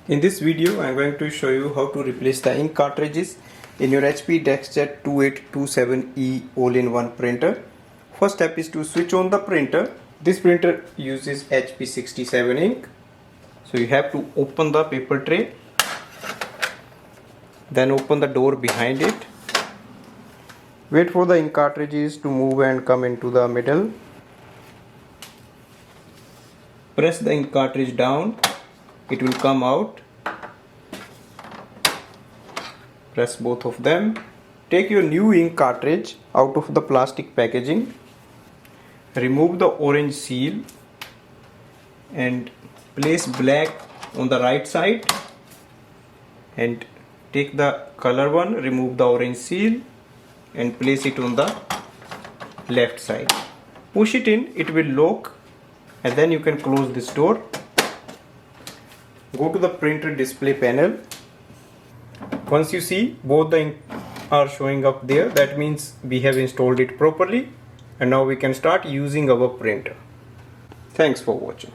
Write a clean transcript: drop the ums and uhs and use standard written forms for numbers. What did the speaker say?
In this video, I am going to show you how to replace the ink cartridges in your HP DeskJet 2827e all-in-one printer. First step is to switch on the printer. This printer uses HP 67 ink. So you have to open the paper tray, then open the door behind it. Wait for the ink cartridges to move and come into the middle. Press the ink cartridge down. It will come out. Press both of them. Take your new ink cartridge out of the plastic packaging. Remove the orange seal and place black on the right side, and take the color one, remove the orange seal and place it on the left side. Push it in, it will lock, and then you can close this door. Go to the printer display panel. Once you see both the ink are showing up there, that means we have installed it properly, and now we can start using our printer. Thanks for watching.